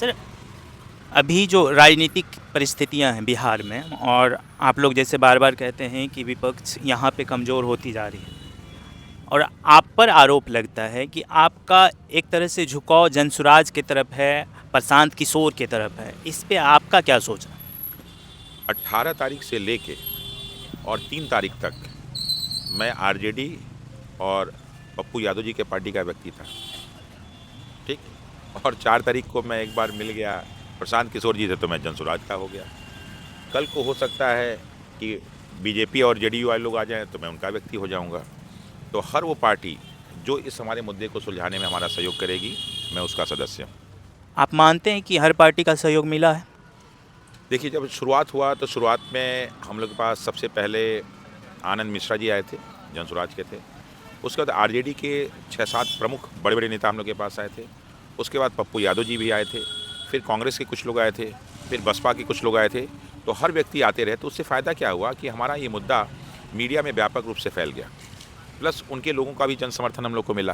Sir, अभी जो राजनीतिक परिस्थितियां हैं बिहार में, और आप लोग जैसे बार बार कहते हैं कि विपक्ष यहाँ पे कमज़ोर होती जा रही है, और आप पर आरोप लगता है कि आपका एक तरह से झुकाव जनसुराज की तरफ है, प्रशांत किशोर की तरफ है। इस पे आपका क्या सोचना? 18 तारीख से लेके और 3 तारीख तक मैं आरजेडी और पप्पू यादव जी के पार्टी का व्यक्ति था, ठीक। और 4 तारीख को मैं एक बार मिल गया प्रशांत किशोर जी से, तो मैं जनसुराज का हो गया। कल को हो सकता है कि बीजेपी और जेडीयू वाले लोग आ जाएं तो मैं उनका व्यक्ति हो जाऊंगा। तो हर वो पार्टी जो इस हमारे मुद्दे को सुलझाने में हमारा सहयोग करेगी, मैं उसका सदस्य हूँ। आप मानते हैं कि हर पार्टी का सहयोग मिला है? देखिए, जब शुरुआत हुआ तो शुरुआत में हम लोग के पास सबसे पहले आनंद मिश्रा जी आए थे, जनसुराज के थे। उसके बाद आरजेडी के 6-7 प्रमुख बड़े बड़े नेता हम लोग के पास आए थे। उसके बाद पप्पू यादव जी भी आए थे, फिर कांग्रेस के कुछ लोग आए थे, फिर बसपा के कुछ लोग आए थे। तो हर व्यक्ति आते रहे, तो उससे फ़ायदा क्या हुआ कि हमारा ये मुद्दा मीडिया में व्यापक रूप से फैल गया, प्लस उनके लोगों का भी जन समर्थन हम लोग को मिला।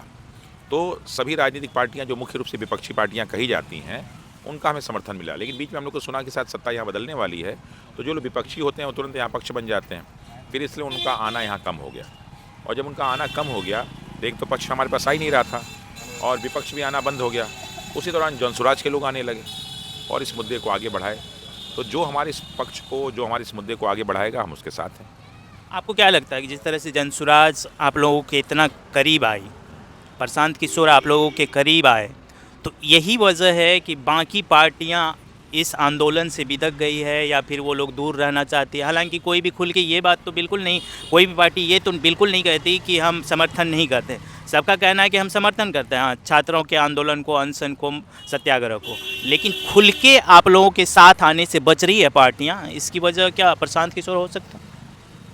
तो सभी राजनीतिक पार्टियां जो मुख्य रूप से विपक्षी पार्टियां कही जाती हैं, उनका हमें समर्थन मिला। लेकिन बीच में हम लोग को सुना कि शायद सत्ता यहाँ बदलने वाली है, तो जो लोग विपक्षी होते हैं वो तुरंत यहाँ पक्ष बन जाते हैं। फिर इसलिए उनका आना यहाँ कम हो गया, और जब उनका आना कम हो गया तो एक तो पक्ष हमारे पास आ ही नहीं रहा था, और विपक्ष भी आना बंद हो गया। उसी दौरान जनसुराज के लोग आने लगे और इस मुद्दे को आगे बढ़ाए। तो जो हमारे इस पक्ष को, जो हमारे इस मुद्दे को आगे बढ़ाएगा, हम उसके साथ हैं। आपको क्या लगता है कि जिस तरह से जनसुराज आप लोगों के इतना करीब आई, प्रशांत किशोर आप लोगों के करीब आए, तो यही वजह है कि बाकी पार्टियां इस आंदोलन से बिदक गई है, या फिर वो लोग दूर रहना चाहती है? हालांकि कोई भी खुल के ये बात तो बिल्कुल नहीं, कोई भी पार्टी ये तो बिल्कुल नहीं कहती कि हम समर्थन नहीं करते। सबका कहना है कि हम समर्थन करते हैं, हाँ, छात्रों के आंदोलन को, अनशन को, सत्याग्रह को। लेकिन खुल के आप लोगों के साथ आने से बच रही है पार्टियाँ। इसकी वजह क्या प्रशांत किशोर हो सकता है?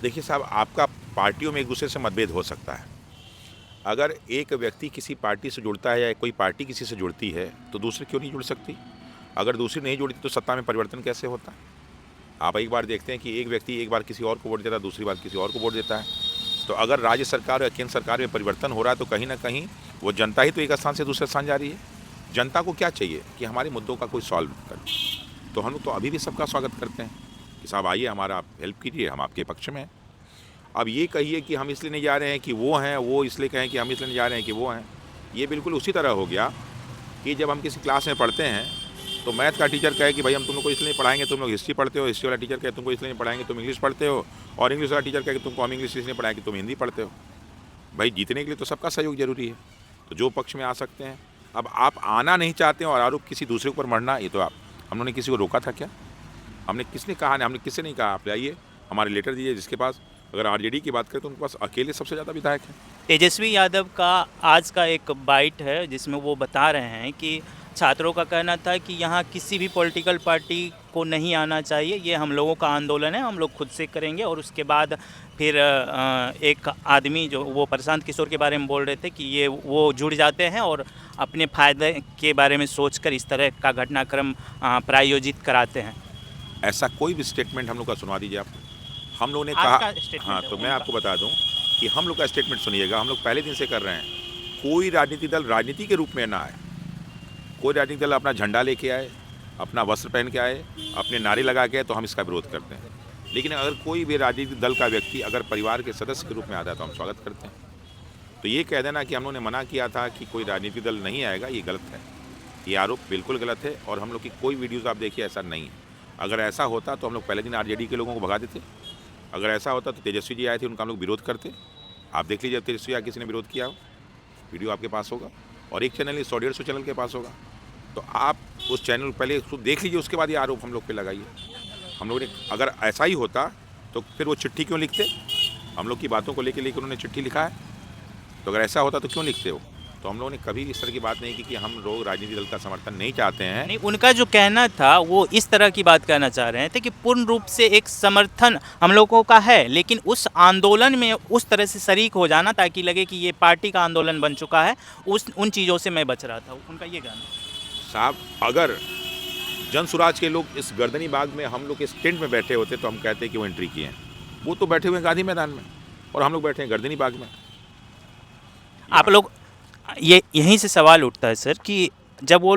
देखिए साहब, आपका पार्टियों में एक दूसरे से मतभेद हो सकता है। अगर एक व्यक्ति किसी पार्टी से जुड़ता है या कोई पार्टी किसी से जुड़ती है, तो दूसरी क्यों नहीं जुड़ सकती? अगर दूसरी नहीं जुड़ती तो सत्ता में परिवर्तन कैसे होता है? आप एक बार देखते हैं कि एक व्यक्ति एक बार किसी और को वोट देता है, दूसरी बार किसी और को वोट देता है। तो अगर राज्य सरकार या केंद्र सरकार में परिवर्तन हो रहा है, तो कहीं ना कहीं वो जनता ही तो एक स्थान से दूसरे स्थान जा रही है। जनता को क्या चाहिए कि हमारे मुद्दों का कोई सॉल्व करे। तो हम लोग तो अभी भी सबका स्वागत करते हैं कि साहब आइए, हमारा आप हेल्प कीजिए, हम आपके पक्ष में हैं। अब ये कहिए कि हम इसलिए नहीं जा रहे हैं कि वो हैं, वो इसलिए कहें कि हम इसलिए नहीं जा रहे हैं कि वो हैं, ये बिल्कुल उसी तरह हो गया कि जब हम किसी क्लास में पढ़ते हैं तो मैथ का टीचर कहे कि भाई हम तुम लोग को इसलिए नहीं पढ़ाएंगे, तुम लोग हिस्ट्री पढ़ते हो। हिस्ट्री वाला टीचर कहे तुमको इसलिए नहीं पढ़ाएंगे, तुम इंग्लिश पढ़ते हो। और इंग्लिश वाला टीचर कहे कि तुमको हम इंग्लिश इसलिए पढ़ाएंगे, तुम हिंदी पढ़ते हो। भाई जीतने के लिए तो सबका सहयोग जरूरी है, तो जो पक्ष में आ सकते हैं। अब आप आना नहीं चाहते हैं और आरोप किसी दूसरे के ऊपर मढ़ना, ये तो आप, हम लोगों ने किसी को रोका था क्या? हमने किसने कहा नहीं, हमने किससे नहीं कहा आप आइए हमारे लेटर दीजिए। जिसके पास, अगर आरजेडी की बात करें तो उनके पास अकेले सबसे ज़्यादा विधायक हैं। तेजस्वी यादव का आज का एक बाइट है जिसमें वो बता रहे हैं कि छात्रों का कहना था कि यहाँ किसी भी पॉलिटिकल पार्टी को नहीं आना चाहिए, ये हम लोगों का आंदोलन है, हम लोग खुद से करेंगे। और उसके बाद फिर एक आदमी जो वो प्रशांत किशोर के बारे में बोल रहे थे कि ये वो जुड़ जाते हैं और अपने फ़ायदे के बारे में सोचकर इस तरह का घटनाक्रम प्रायोजित कराते हैं। ऐसा कोई भी स्टेटमेंट हम लोग का सुनवा दीजिए आप। हम लोगों ने आपका कहा, स्टेटमेंट हाँ, है तो मैं उनका। आपको बता दूं कि हम लोग का स्टेटमेंट सुनिएगा। हम लोग पहले दिन से कर रहे हैं, कोई राजनीतिक दल राजनीति के रूप में ना आए। कोई राजनीतिक दल अपना झंडा लेके आए, अपना वस्त्र पहन के आए, अपने नारे लगा के आए, तो हम इसका विरोध करते हैं। लेकिन अगर कोई भी राजनीतिक दल का व्यक्ति अगर परिवार के सदस्य के रूप में आता है तो हम स्वागत करते हैं। तो ये कह देना कि हम लोगों ने मना किया था कि कोई राजनीतिक दल नहीं आएगा, ये गलत है। ये आरोप बिल्कुल गलत है, और हम लोग की कोई वीडियोज़ आप देखिए, ऐसा नहीं है। अगर ऐसा होता तो हम लोग पहले दिन आरजेडी के लोगों को भगा देते। अगर ऐसा होता तो तेजस्वी जी आए थे, उनका हम लोग विरोध करते। आप देख लीजिए, तेजस्वी या किसी ने विरोध किया हो, वीडियो आपके पास होगा, और एक चैनल 100-150 चैनल के पास होगा। तो आप उस चैनल पहले उसको देख लीजिए, उसके बाद ये आरोप हम लोग पे लगाइए। हम लोगों ने, अगर ऐसा ही होता तो फिर वो चिट्ठी क्यों लिखते? हम लोग की बातों को लेकर उन्होंने चिट्ठी लिखा है, तो अगर ऐसा होता तो क्यों लिखते हो? तो हम लोगों ने कभी इस तरह की बात नहीं की कि हम लोग राजनीतिक दल का समर्थन नहीं चाहते हैं। नहीं, उनका जो कहना था वो इस तरह की बात कहना चाह रहे थे कि पूर्ण रूप से एक समर्थन हम लोगों का है, लेकिन उस आंदोलन में उस तरह से शरीक हो जाना ताकि लगे कि ये पार्टी का आंदोलन बन चुका है, उन चीज़ों से मैं बच रहा था। उनका ये कहना साहब, अगर जनसुराज के लोग इस गर्दनी बाग में हम लोग इस टेंट में बैठे होते तो हम कहते कि वो एंट्री किए हैं। वो तो बैठे हुए हैं गांधी मैदान में, और हम लोग बैठे हैं गर्दनी बाग में। आप लोग, ये यहीं से सवाल उठता है सर कि जब वो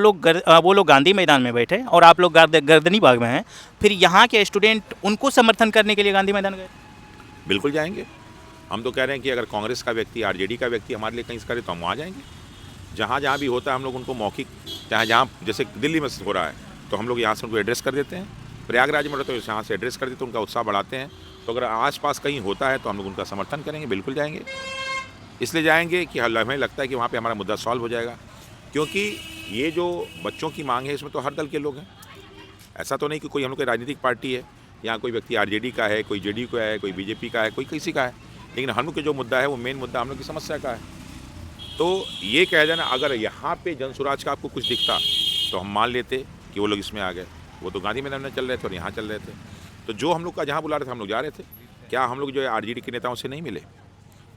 लोग गांधी मैदान में बैठे और आप लोग गर्दनी बाग में हैं, फिर यहाँ के स्टूडेंट उनको समर्थन करने के लिए गांधी मैदान गए? बिल्कुल जाएंगे। हम तो कह रहे हैं कि अगर कांग्रेस का व्यक्ति, आरजेडी का व्यक्ति हमारे लिए कहीं से करे तो हम वहाँ जाएंगे। जहाँ जहाँ भी होता है हम लोग उनको मौखिक, चाहे जहाँ जैसे दिल्ली में हो रहा है तो हम लोग यहाँ से उनको एड्रेस कर देते हैं, प्रयागराज में रहते तो यहाँ से एड्रेस कर देते हैं, उनका उत्साह बढ़ाते हैं। तो अगर आसपास कहीं होता है तो हम लोग उनका समर्थन करेंगे, बिल्कुल जाएंगे। इसलिए जाएंगे कि हमें लगता है कि वहाँ पे हमारा मुद्दा सॉल्व हो जाएगा, क्योंकि ये जो बच्चों की मांग है इसमें तो हर दल के लोग हैं। ऐसा तो नहीं कि कोई हम लोग की राजनीतिक पार्टी है, यहाँ कोई व्यक्ति आरजेडी का है, कोई जेडीयू का है, कोई बीजेपी का है, कोई किसी का है, लेकिन हम लोग का जो मुद्दा है वो मेन मुद्दा हम लोग की समस्या का है। तो ये कह देना अगर यहाँ पे जनसुराज का आपको कुछ दिखता तो हम मान लेते कि वो लोग इसमें आ गए। वो तो गांधी मैदान में चल रहे थे और यहाँ चल रहे थे, तो जो हम लोग का जहाँ बुला रहे थे हम लोग जा रहे थे। क्या हम लोग जो है आरजेडी के नेताओं से नहीं मिले?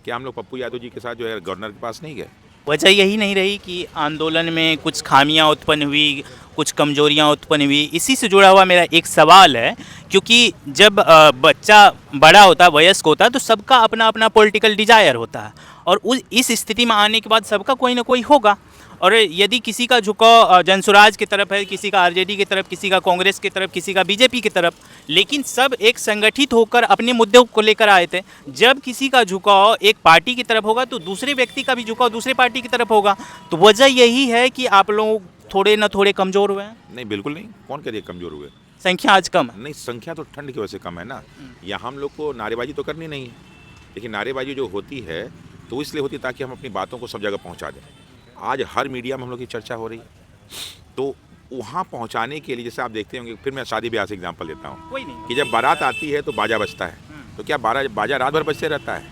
क्या हम लोग पप्पू यादव जी के साथ जो है गवर्नर के पास नहीं गए? वजह यही नहीं रही कि आंदोलन में कुछ खामियां उत्पन्न हुई, कुछ कमजोरियां उत्पन्न हुई? इसी से जुड़ा हुआ मेरा एक सवाल है, क्योंकि जब बच्चा बड़ा होता है, वयस्क होता है, तो सबका अपना अपना पॉलिटिकल डिजायर होता है और इस स्थिति में आने के बाद सबका कोई ना कोई होगा। और यदि किसी का झुकाव जनसुराज की तरफ है, किसी का आरजेडी की तरफ, किसी का कांग्रेस की तरफ, किसी का बीजेपी की तरफ, लेकिन सब एक संगठित होकर अपने मुद्दों को लेकर आए थे। जब किसी का झुकाव एक पार्टी की तरफ होगा तो दूसरे व्यक्ति का भी झुकाव दूसरे पार्टी की तरफ होगा। तो वजह यही है कि आप लोग थोड़े न थोड़े कमज़ोर हुए हैं। नहीं, बिल्कुल नहीं। कौन कह रही है कमज़ोर हुए? संख्या आज कम है। नहीं, संख्या तो ठंड की वजह से कम है ना। यहाँ हम लोग को नारेबाजी तो करनी नहीं है, लेकिन नारेबाजी जो होती है तो इसलिए होती है ताकि हम अपनी बातों को सब जगह पहुँचा दें। आज हर मीडिया में हम लोग की चर्चा हो रही है, तो वहाँ पहुँचाने के लिए जैसे आप देखते होंगे, फिर मैं शादी ब्याह से एग्जाम्पल देता हूँ कोई नहीं कि जब बारात आती है तो बाजा बजता है, तो क्या बाजा रात भर बजते रहता है?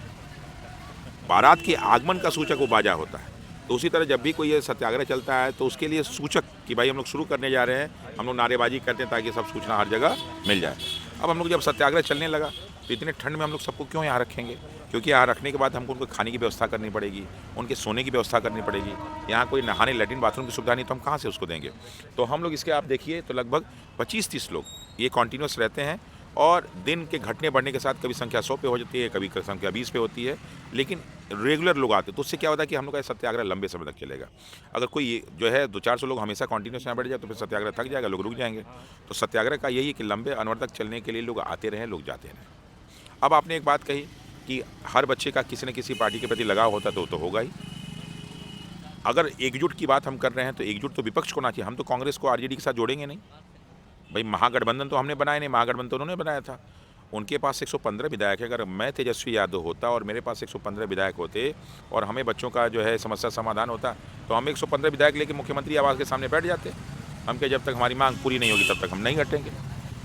बारात के आगमन का सूचक वो बाजा होता है। तो उसी तरह जब भी कोई ये सत्याग्रह चलता है तो उसके लिए सूचक कि भाई हम लोग शुरू करने जा रहे हैं, हम लोग नारेबाजी करते हैं ताकि सब सूचना हर जगह मिल जाए। अब हम लोग जब सत्याग्रह चलने लगा तो इतने ठंड में हम लोग सबको क्यों यहाँ रखेंगे? क्योंकि यहाँ रखने के बाद हमको उनको खाने की व्यवस्था करनी पड़ेगी, उनके सोने की व्यवस्था करनी पड़ेगी। यहाँ कोई नहाने, लैट्रिन, बाथरूम की सुविधा नहीं, तो हम कहाँ से उसको देंगे? तो हम लोग इसके आप देखिए तो लगभग 25-30 लोग ये कॉन्टीन्यूस रहते हैं, और दिन के घटने बढ़ने के साथ कभी संख्या 100 पे हो जाती है, कभी संख्या 20 पे होती है, लेकिन रेगुलर लोग आते हैं। तो उससे क्या होता है कि हम लोग का सत्याग्रह लंबे समय तक चलेगा। अगर कोई जो है 200-400 लोग हमेशा कॉन्टीन्यूस यहाँ बैठ जाए तो फिर सत्याग्रह थक जाएगा, लोग रुक जाएंगे। तो सत्याग्रह का यही है कि लंबे अनवर तक चलने के लिए लोग आते रहें, लोग जाते रहें। अब आपने एक बात कही कि हर बच्चे का किसी न किसी पार्टी के प्रति लगाव होता तो होगा ही। अगर एकजुट की बात हम कर रहे हैं तो एकजुट तो विपक्ष को ना चाहिए। हम तो कांग्रेस को आरजेडी के साथ जोड़ेंगे नहीं भाई। महागठबंधन तो हमने बनाया नहीं, महागठबंधन तो उन्होंने बनाया था। उनके पास 115 विधायक है। अगर मैं तेजस्वी यादव होता और मेरे पास 115 विधायक होते और हमें बच्चों का जो है समस्या समाधान होता, तो हम 115 विधायक लेके मुख्यमंत्री आवास के सामने बैठ जाते। हम क्या, जब तक हमारी मांग पूरी नहीं होगी तब तक हम नहीं हटेंगे।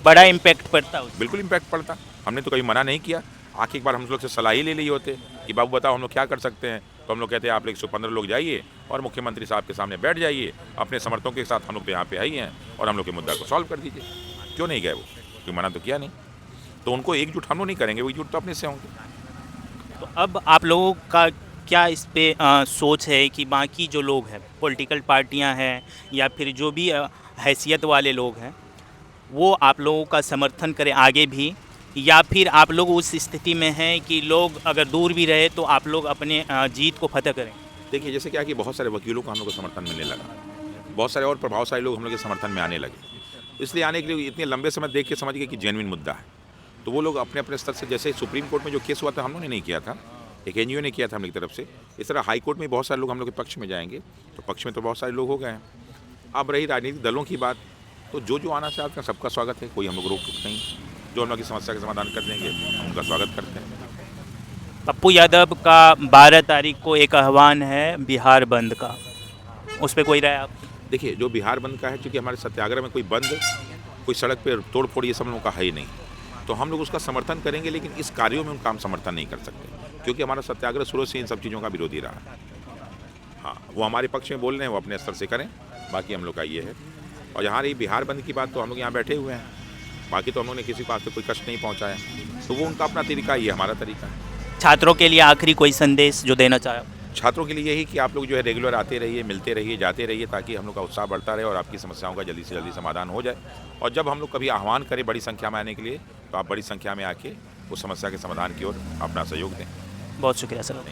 बड़ा इम्पैक्ट पड़ता है। बिल्कुल इम्पैक्ट पड़ता। हमने तो कभी मना नहीं किया। आखिर एक बार हम लोग से सलाह ही ले ली होते कि बाबू बताओ हम लोग क्या कर सकते हैं, तो हम लोग कहते हैं आप लोग 115 लोग जाइए और मुख्यमंत्री साहब के सामने बैठ जाइए, अपने समर्थकों के साथ हम लोग तो यहाँ पे आई हैं और हम लोग के मुद्दा को सॉल्व कर दीजिए। क्यों नहीं गए? वो कोई मना तो किया नहीं। तो उनको एकजुट हम लोग नहीं करेंगे, वो एकजुट तो अपने से होंगे। तो अब आप लोगों का क्या इस पे सोच है कि बाकी जो लोग हैं, पॉलिटिकल पार्टियां हैं या फिर जो भी हैसियत वाले लोग हैं, वो आप लोगों का समर्थन करें आगे भी, या फिर आप लोग उस स्थिति में हैं कि लोग अगर दूर भी रहे तो आप लोग अपने जीत को फतह करें? देखिए, जैसे क्या कि बहुत सारे वकीलों को हम लोग को समर्थन मिलने लगा, बहुत सारे और प्रभावशाली लोग हम लोग के समर्थन में आने लगे। इसलिए आने के लिए इतने लंबे समय देख के समझ गए कि जेन्युइन मुद्दा है, तो वो लोग अपने अपने स्तर से, जैसे सुप्रीम कोर्ट में जो केस हुआ था हम लोगों ने नहीं किया था, एक एनजीओ ने किया था हम लोग की तरफ से, इस तरह हाई कोर्ट में बहुत सारे लोग हम लोग के पक्ष में जाएंगे, तो पक्ष में तो बहुत सारे लोग हो गए हैं। अब रही राजनीतिक दलों की बात, तो जो आना चाहते हैं सबका स्वागत है, कोई हम लोग रोक नहीं। जो हम लोग की समस्या का समाधान कर देंगे हम उनका स्वागत करते हैं। पप्पू यादव का 12 तारीख को एक आह्वान है बिहार बंद का, उस पर कोई राय आप? देखिए, जो बिहार बंद का है, चूँकि हमारे सत्याग्रह में कोई बंद, कोई सड़क पर तोड़ फोड़ ये सब लोगों का है ही नहीं, तो हम लोग उसका समर्थन करेंगे, लेकिन इस कार्यों में उनका हम समर्थन नहीं कर सकते, क्योंकि हमारा सत्याग्रह शुरू से इन सब चीज़ों का विरोधी रहा है। हाँ, वो हमारे पक्ष में बोल रहे हैं, वो अपने स्तर से करें, बाकी हम लोग का ये है। और यहाँ रही बिहार बंद की बात, तो हम लोग यहाँ बैठे हुए हैं, बाकी तो हम लोग ने किसी को आज तक कोई कष्ट नहीं पहुँचाया, तो वो उनका अपना तरीका, ये हमारा तरीका है। छात्रों के लिए आखिरी कोई संदेश जो देना चाहे? छात्रों के लिए यही कि आप लोग जो है रेगुलर आते रहिए, मिलते रहिए, जाते रहिए, ताकि हम लोग का उत्साह बढ़ता रहे और आपकी समस्याओं का जल्दी से जल्दी समाधान हो जाए। और जब हम लोग कभी आह्वान करें बड़ी संख्या में आने के लिए, तो आप बड़ी संख्या में आके उस समस्या के समाधान की ओर अपना सहयोग दें। बहुत शुक्रिया सर।